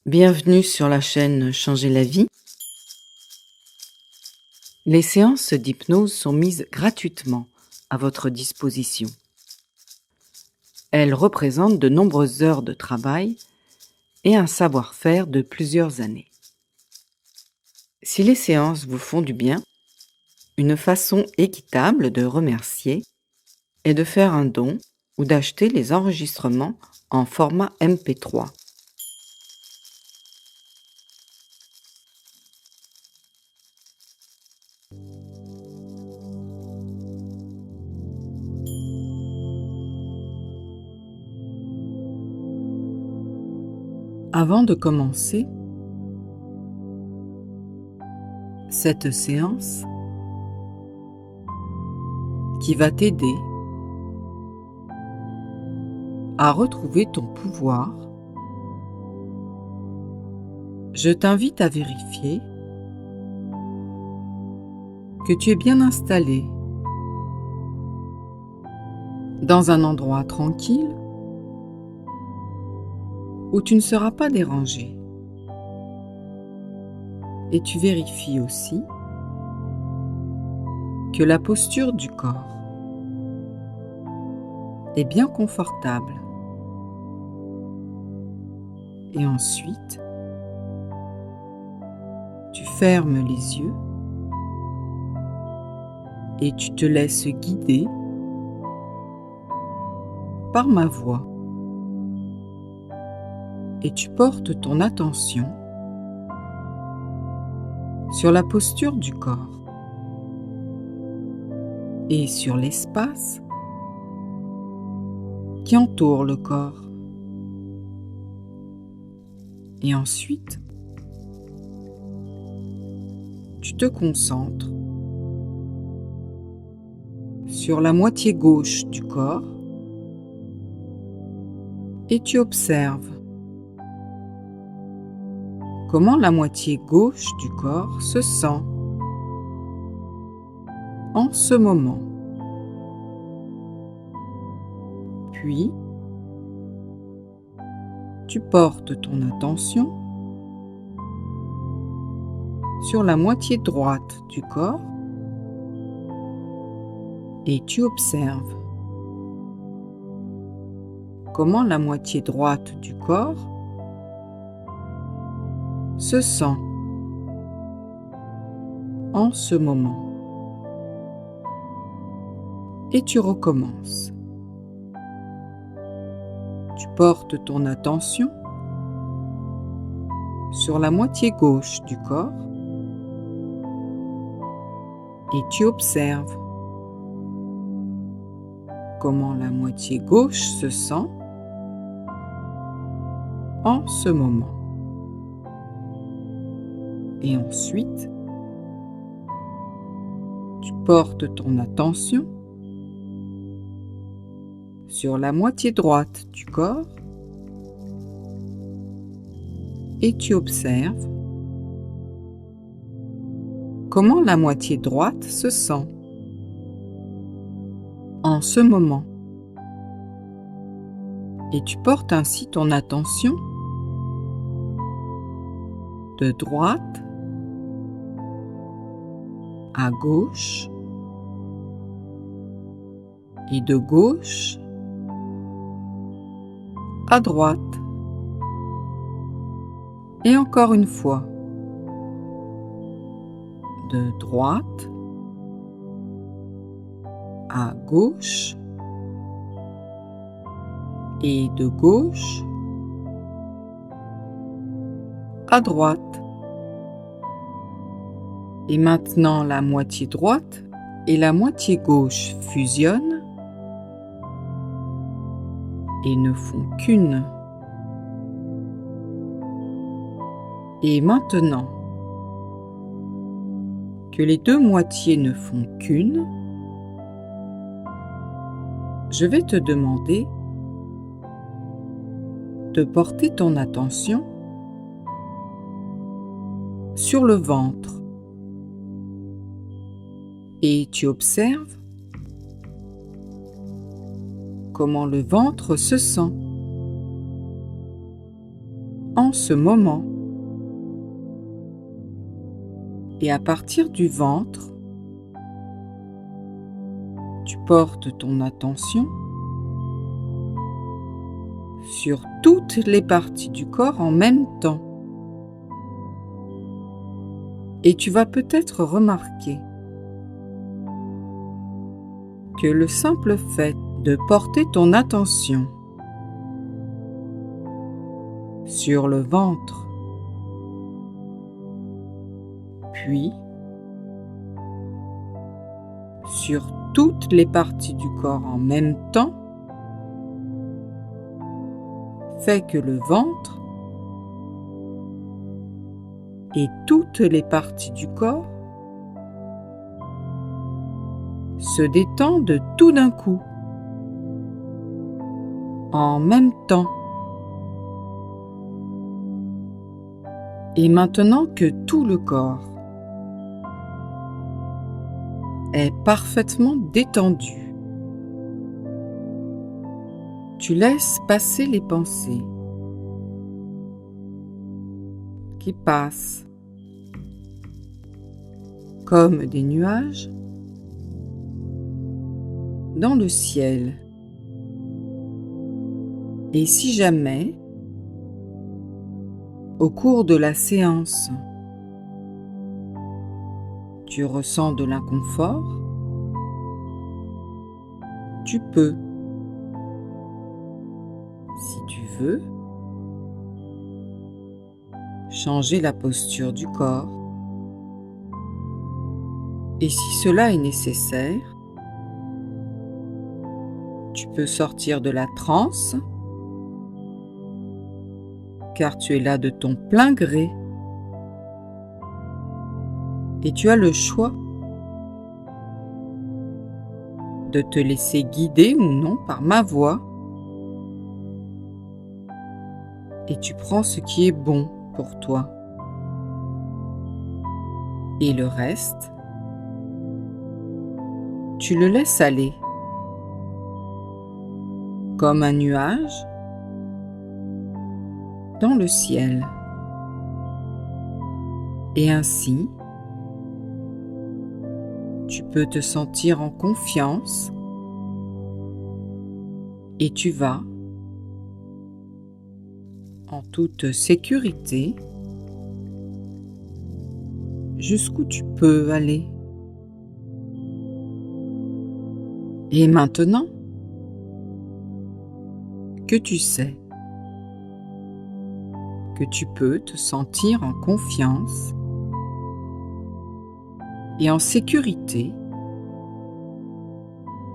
Bienvenue sur la chaîne Changer la vie. Les séances d'hypnose sont mises gratuitement à votre disposition. Elles représentent de nombreuses heures de travail et un savoir-faire de plusieurs années. Si les séances vous font du bien, une façon équitable de remercier est de faire un don ou d'acheter les enregistrements en format MP3. Avant de commencer cette séance qui va t'aider à retrouver ton pouvoir, je t'invite à vérifier que tu es bien installé dans un endroit tranquille où tu ne seras pas dérangé. Et tu vérifies aussi que la posture du corps est bien confortable. Et ensuite, tu fermes les yeux et tu te laisses guider par ma voix. Et tu portes ton attention sur la posture du corps et sur l'espace qui entoure le corps. Et ensuite, tu te concentres sur la moitié gauche du corps et tu observes comment la moitié gauche du corps se sent en ce moment. Puis, tu portes ton attention sur la moitié droite du corps et tu observes comment la moitié droite du corps se sent en ce moment. Et tu recommences. Tu portes ton attention sur la moitié gauche du corps et tu observes comment la moitié gauche se sent en ce moment. Et ensuite, tu portes ton attention sur la moitié droite du corps et tu observes comment la moitié droite se sent en ce moment. Et tu portes ainsi ton attention de droite à gauche et de gauche à droite. Et encore une fois, de droite à gauche et de gauche à droite. Et maintenant, la moitié droite et la moitié gauche fusionnent et ne font qu'une. Et maintenant que les deux moitiés ne font qu'une, je vais te demander de porter ton attention sur le ventre. Et tu observes comment le ventre se sent en ce moment. Et à partir du ventre, tu portes ton attention sur toutes les parties du corps en même temps. Et tu vas peut-être remarquer que le simple fait de porter ton attention sur le ventre, puis sur toutes les parties du corps en même temps, fait que le ventre et toutes les parties du corps se détendent tout d'un coup, en même temps. Et maintenant que tout le corps est parfaitement détendu, tu laisses passer les pensées qui passent comme des nuages dans le ciel. Et si jamais, au cours de la séance, tu ressens de l'inconfort, tu peux, si tu veux, changer la posture du corps. Et si cela est nécessaire, tu peux sortir de la transe, car tu es là de ton plein gré. Et tu as le choix de te laisser guider ou non par ma voix. Et tu prends ce qui est bon pour toi. Et le reste, tu le laisses aller, comme un nuage dans le ciel. Et ainsi, tu peux te sentir en confiance et tu vas en toute sécurité jusqu'où tu peux aller. Et maintenant que tu sais que tu peux te sentir en confiance et en sécurité,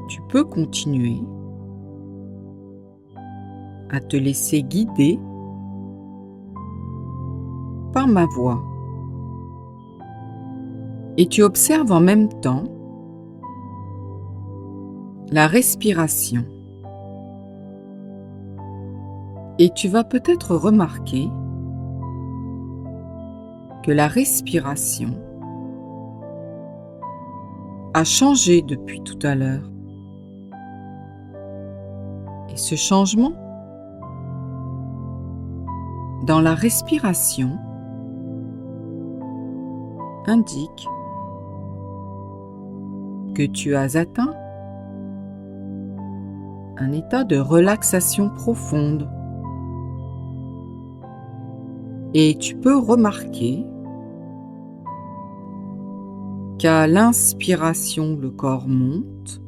tu peux continuer à te laisser guider par ma voix. Et tu observes en même temps la respiration. Et tu vas peut-être remarquer que la respiration a changé depuis tout à l'heure. Et ce changement dans la respiration indique que tu as atteint un état de relaxation profonde. Et tu peux remarquer qu'à l'inspiration, le corps monte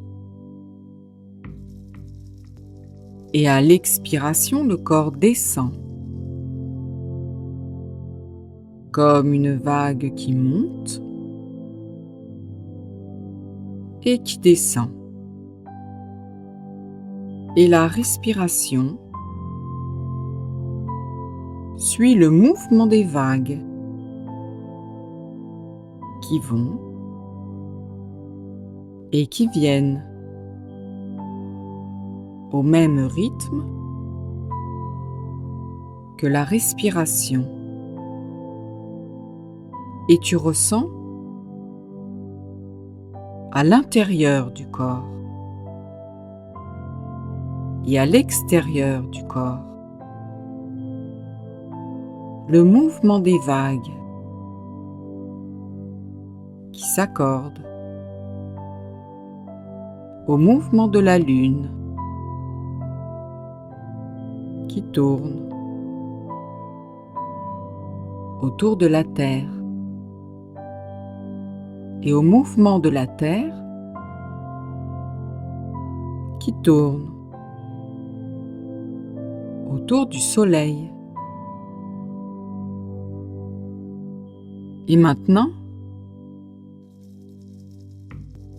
et à l'expiration, le corps descend. Comme une vague qui monte et qui descend. Et la respiration suit le mouvement des vagues qui vont et qui viennent au même rythme que la respiration. Et tu ressens à l'intérieur du corps et à l'extérieur du corps le mouvement des vagues qui s'accordent au mouvement de la lune qui tourne autour de la Terre et au mouvement de la Terre qui tourne autour du Soleil. Et maintenant,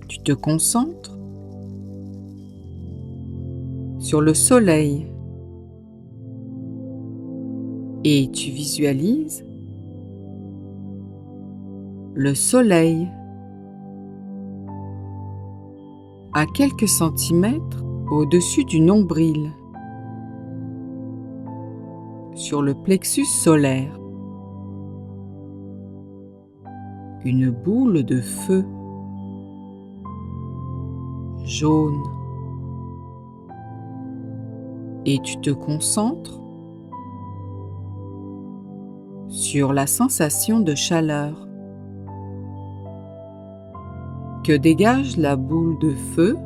tu te concentres sur le Soleil et tu visualises le Soleil à quelques centimètres au-dessus du nombril, sur le plexus solaire. Une boule de feu jaune. Et tu te concentres sur la sensation de chaleur que dégage la boule de feu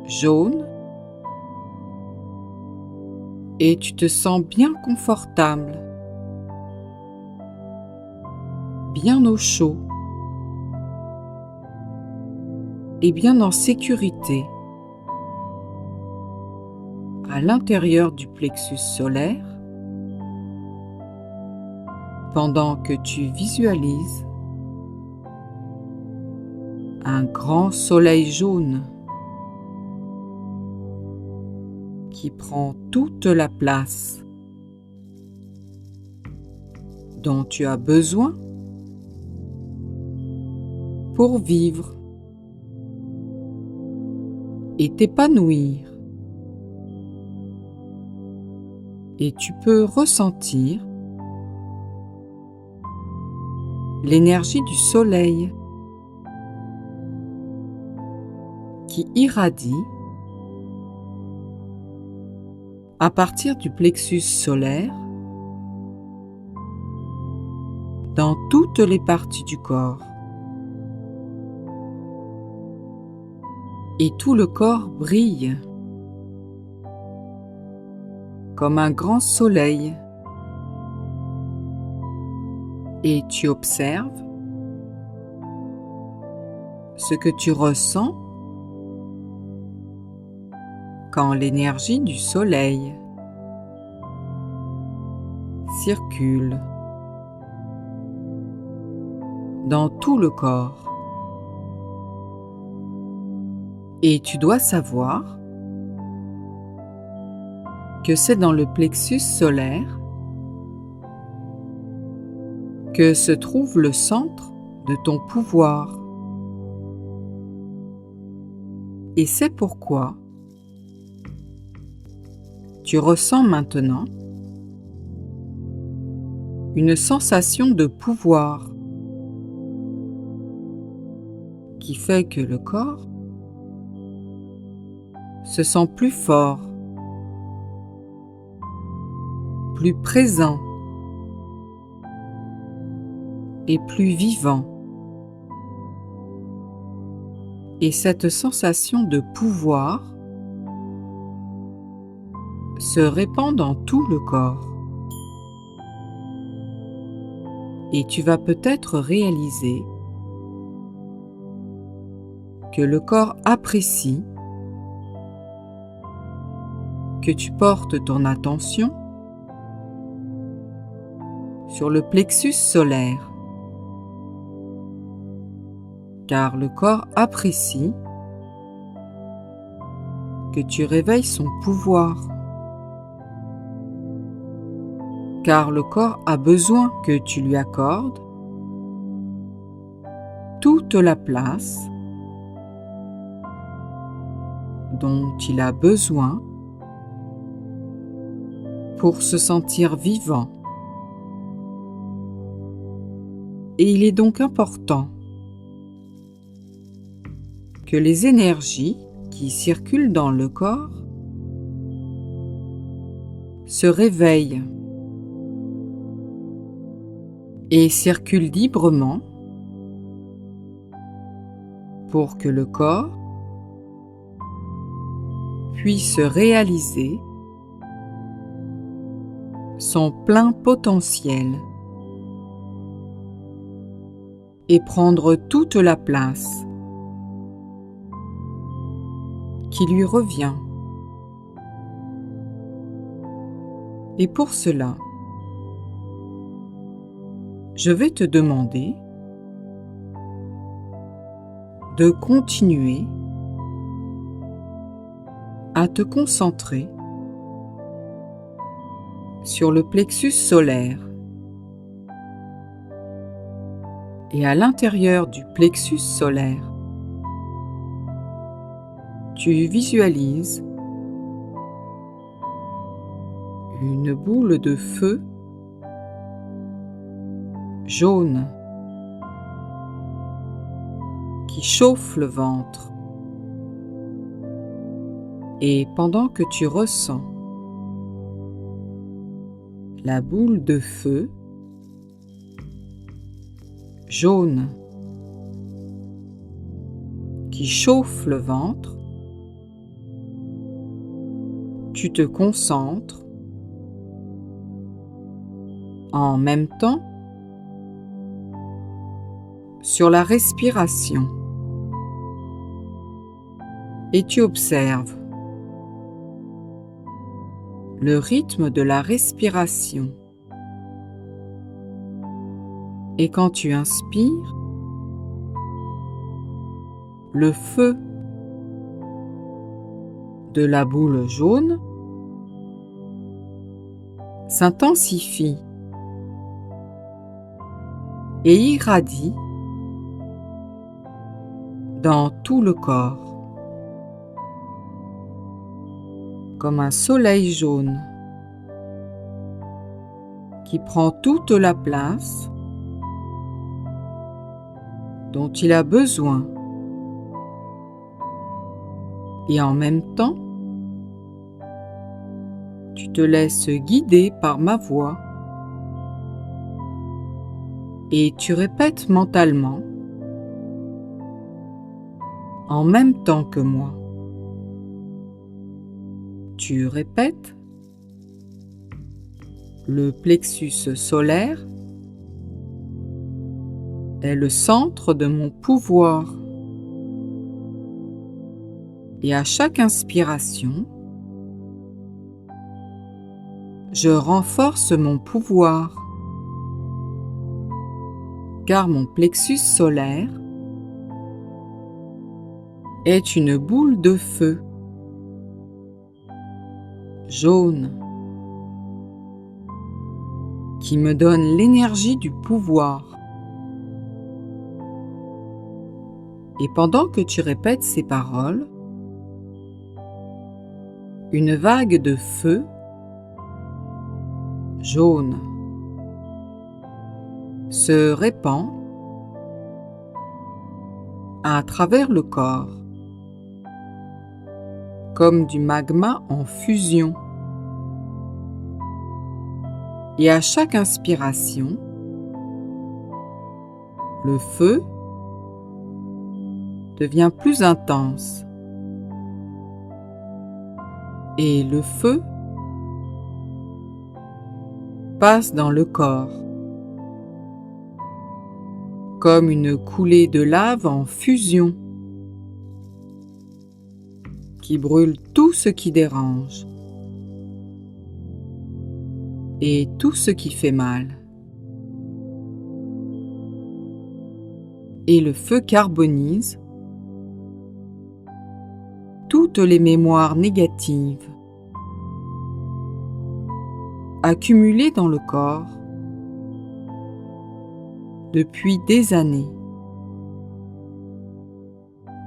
jaune, et tu te sens bien confortable, bien au chaud et bien en sécurité à l'intérieur du plexus solaire pendant que tu visualises un grand soleil jaune qui prend toute la place dont tu as besoin pour vivre et t'épanouir. Et tu peux ressentir l'énergie du soleil qui irradie à partir du plexus solaire dans toutes les parties du corps. Et tout le corps brille comme un grand soleil. Et tu observes ce que tu ressens quand l'énergie du soleil circule dans tout le corps. Et tu dois savoir que c'est dans le plexus solaire que se trouve le centre de ton pouvoir. Et c'est pourquoi tu ressens maintenant une sensation de pouvoir qui fait que le corps se sent plus fort, plus présent et plus vivant. Et cette sensation de pouvoir se répand dans tout le corps. Et tu vas peut-être réaliser que le corps apprécie que tu portes ton attention sur le plexus solaire, car le corps apprécie que tu réveilles son pouvoir, car le corps a besoin que tu lui accordes toute la place dont il a besoin pour se sentir vivant. Et il est donc important que les énergies qui circulent dans le corps se réveille et circule librement pour que le corps puisse réaliser son plein potentiel et prendre toute la place qui lui revient. Et pour cela, je vais te demander de continuer à te concentrer sur le plexus solaire. Et à l'intérieur du plexus solaire, tu visualises une boule de feu jaune qui chauffe le ventre. Et pendant que tu ressens la boule de feu jaune qui chauffe le ventre, tu te concentres en même temps sur la respiration et tu observes le rythme de la respiration. Et quand tu inspires, le feu de la boule jaune s'intensifie et irradie dans tout le corps, comme un soleil jaune qui prend toute la place dont il a besoin. Et en même temps, tu te laisses guider par ma voix et tu répètes mentalement en même temps que moi. Tu répètes: le plexus solaire est le centre de mon pouvoir. Et à chaque inspiration, je renforce mon pouvoir, car mon plexus solaire est une boule de feu jaune qui me donne l'énergie du pouvoir. Et pendant que tu répètes ces paroles, une vague de feu jaune se répand à travers le corps, comme du magma en fusion. Et à chaque inspiration, le feu devient plus intense. Et le feu passe dans le corps, comme une coulée de lave en fusion, qui brûle tout ce qui dérange et tout ce qui fait mal. Et le feu carbonise toutes les mémoires négatives accumulées dans le corps depuis des années.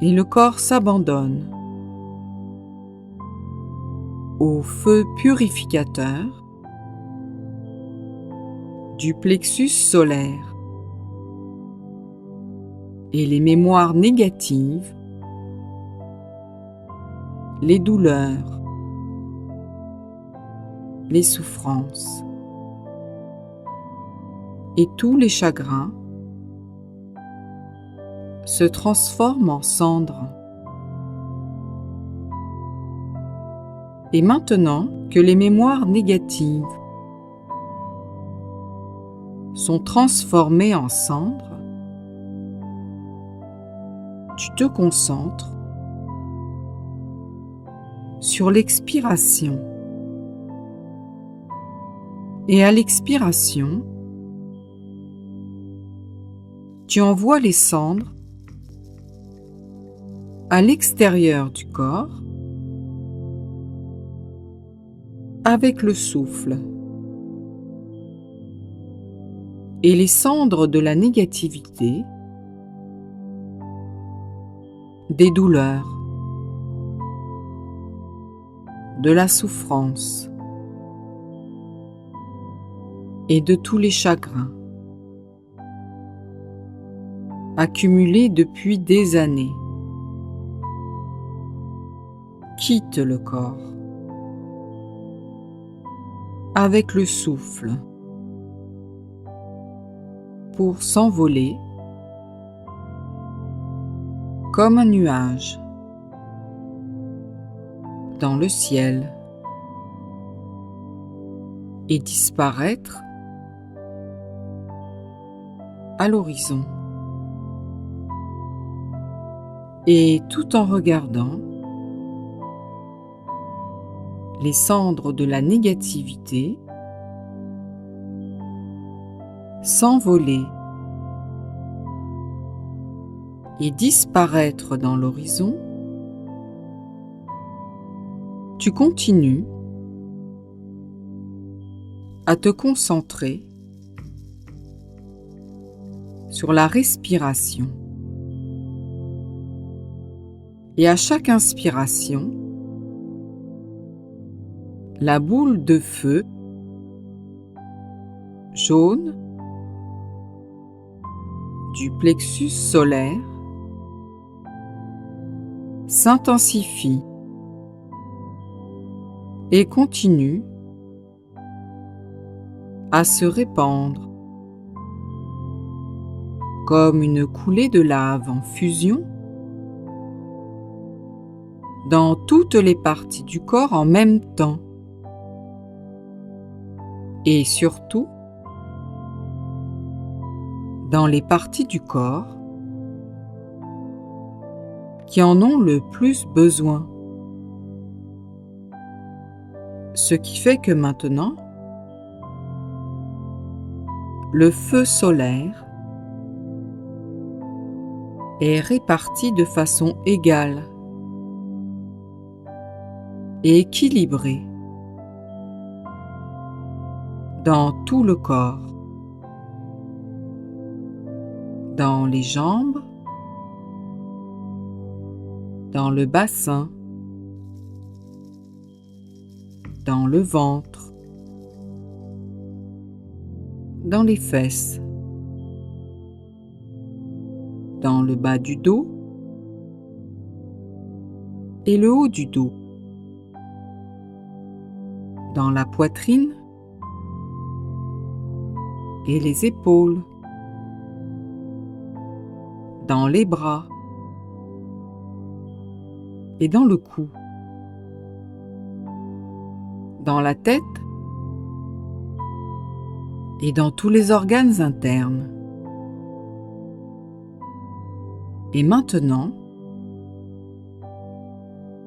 Et le corps s'abandonne au feu purificateur du plexus solaire. Et les mémoires négatives, les douleurs, les souffrances et tous les chagrins se transforment en cendres. Et maintenant que les mémoires négatives sont transformées en cendres, tu te concentres sur l'expiration. Et à l'expiration, tu envoies les cendres à l'extérieur du corps avec le souffle. Et les cendres de la négativité, des douleurs, de la souffrance et de tous les chagrins accumulés depuis des années quittent le corps avec le souffle pour s'envoler comme un nuage dans le ciel et disparaître à l'horizon. Et tout en regardant les cendres de la négativité s'envoler et disparaître dans l'horizon, tu continues à te concentrer sur la respiration. Et à chaque inspiration, la boule de feu jaune du plexus solaire s'intensifie et continue à se répandre comme une coulée de lave en fusion dans toutes les parties du corps en même temps. Et surtout, dans les parties du corps qui en ont le plus besoin. Ce qui fait que maintenant, le feu solaire est réparti de façon égale et équilibrée dans tout le corps, dans les jambes, dans le bassin, dans le ventre, dans les fesses, dans le bas du dos et le haut du dos, dans la poitrine et les épaules, dans les bras et dans le cou, dans la tête et dans tous les organes internes. Et maintenant,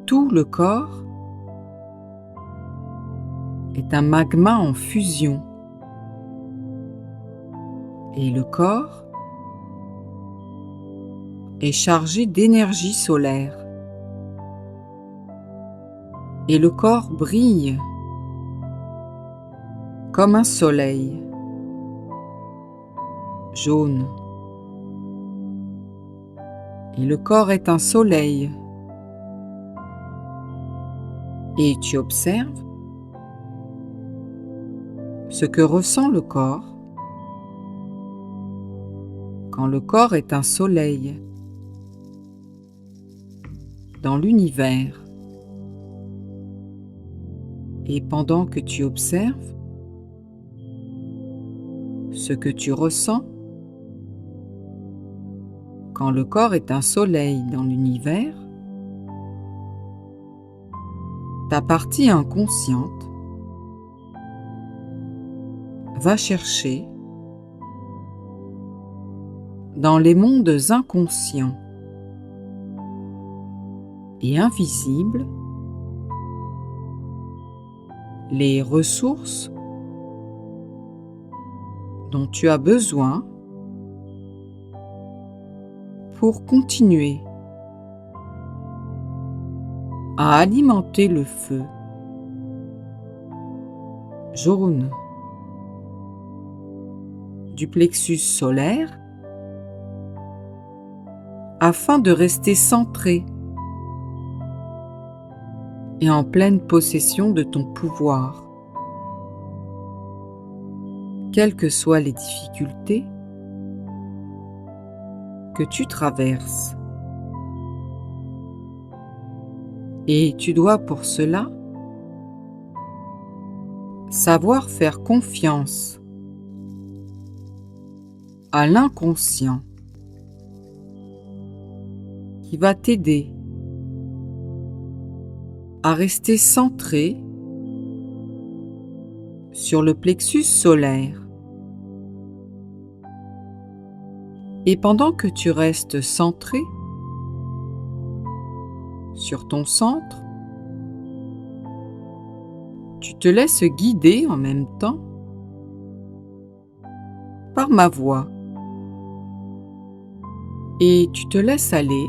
tout le corps est un magma en fusion. Et le corps est chargé d'énergie solaire. Et le corps brille comme un soleil jaune. Et le corps est un soleil. Et tu observes ce que ressent le corps quand le corps est un soleil dans l'univers. Et pendant que tu observes ce que tu ressens quand le corps est un soleil dans l'univers, ta partie inconsciente va chercher dans les mondes inconscients et invisibles les ressources dont tu as besoin pour continuer à alimenter le feu jaune du plexus solaire afin de rester centré et en pleine possession de ton pouvoir. Quelles que soient les difficultés que tu traverses. Et tu dois pour cela savoir faire confiance à l'inconscient qui va t'aider à rester centré sur le plexus solaire. Et pendant que tu restes centré sur ton centre, tu te laisses guider en même temps par ma voix et tu te laisses aller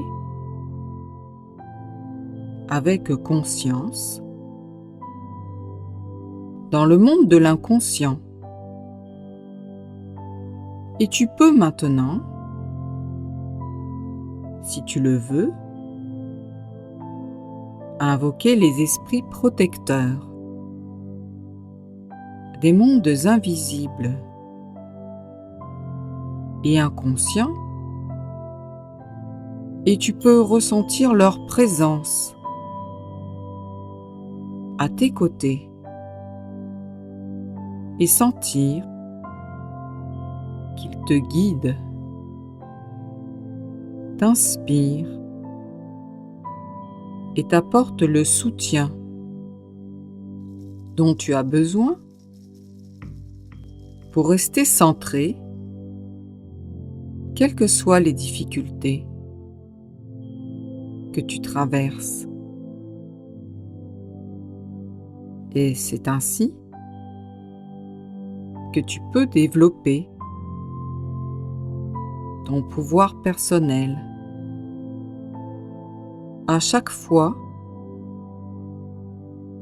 avec conscience dans le monde de l'inconscient. Et tu peux maintenant, si tu le veux, invoquer les esprits protecteurs des mondes invisibles et inconscients, et tu peux ressentir leur présence à tes côtés et sentir qu'ils te guident, t'inspirent et t'apportent le soutien dont tu as besoin pour rester centré, quelles que soient les difficultés que tu traverses. Et c'est ainsi que tu peux développer ton pouvoir personnel à chaque fois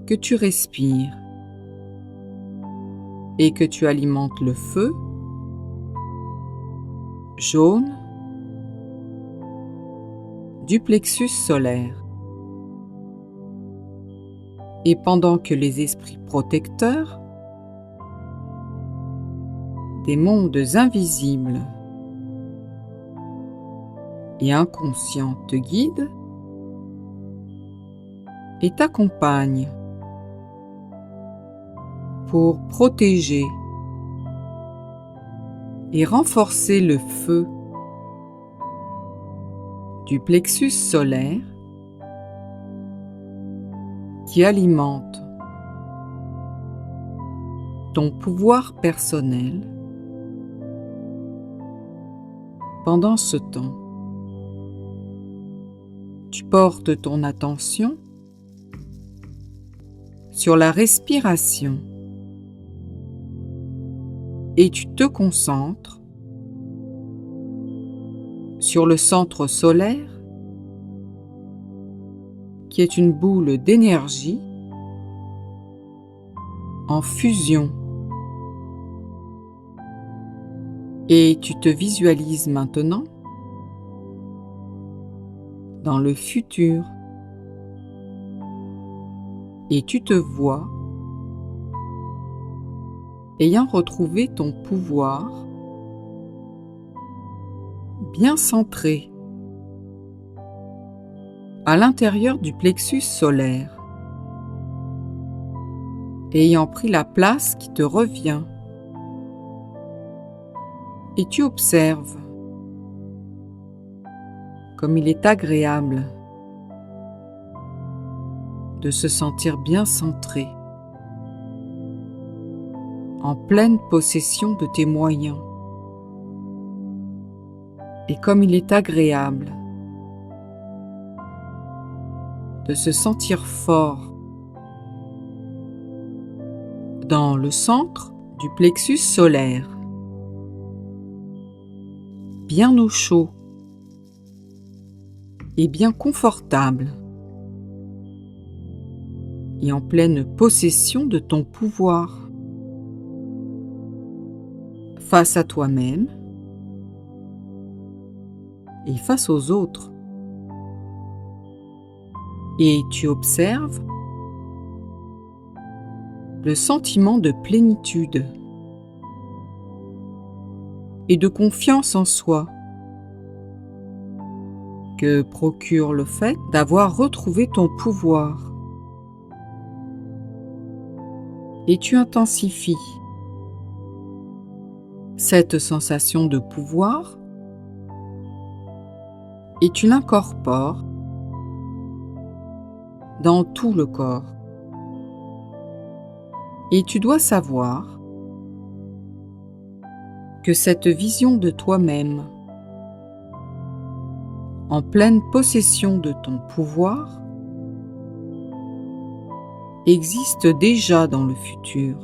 que tu respires et que tu alimentes le feu jaune du plexus solaire. Et pendant que les esprits protecteurs des mondes invisibles et inconscients te guident et t'accompagnent pour protéger et renforcer le feu du plexus solaire qui alimente ton pouvoir personnel. Pendant ce temps, tu portes ton attention sur la respiration et tu te concentres sur le centre solaire qui est une boule d'énergie en fusion. Et tu te visualises maintenant dans le futur et tu te vois ayant retrouvé ton pouvoir bien centré à l'intérieur du plexus solaire ayant pris la place qui te revient. Et tu observes comme il est agréable de se sentir bien centré, en pleine possession de tes moyens. Et comme il est agréable de se sentir fort dans le centre du plexus solaire, bien au chaud et bien confortable, et en pleine possession de ton pouvoir face à toi-même et face aux autres. Et tu observes le sentiment de plénitude et de confiance en soi que procure le fait d'avoir retrouvé ton pouvoir. Et tu intensifies cette sensation de pouvoir et tu l'incorpores dans tout le corps. Et tu dois savoir que cette vision de toi-même, en pleine possession de ton pouvoir, existe déjà dans le futur.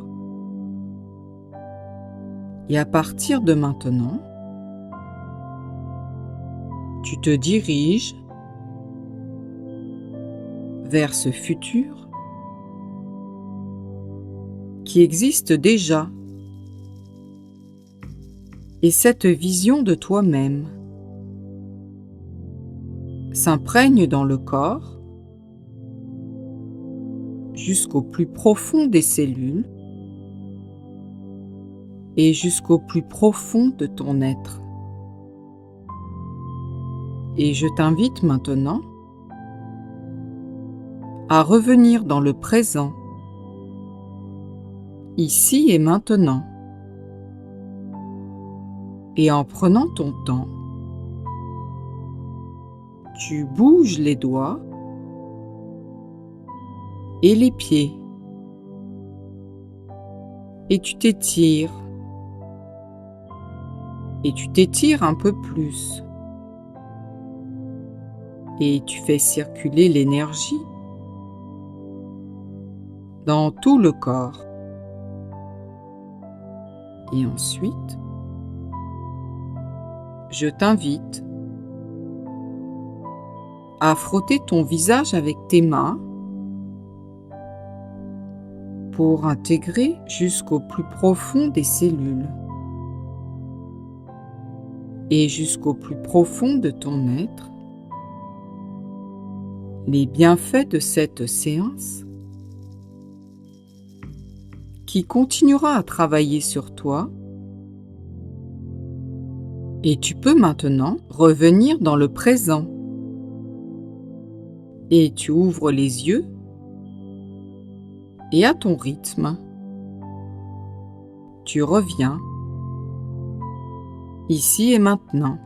Et à partir de maintenant, tu te diriges vers ce futur qui existe déjà. Et cette vision de toi-même s'imprègne dans le corps jusqu'au plus profond des cellules et jusqu'au plus profond de ton être. Et je t'invite maintenant à revenir dans le présent, ici et maintenant. Et en prenant ton temps, tu bouges les doigts et les pieds. Et tu t'étires. Et tu t'étires un peu plus. Et tu fais circuler l'énergie dans tout le corps. Et ensuite, je t'invite à frotter ton visage avec tes mains pour intégrer jusqu'au plus profond des cellules et jusqu'au plus profond de ton être les bienfaits de cette séance qui continuera à travailler sur toi. Et tu peux maintenant revenir dans le présent. Et tu ouvres les yeux et à ton rythme, tu reviens ici et maintenant.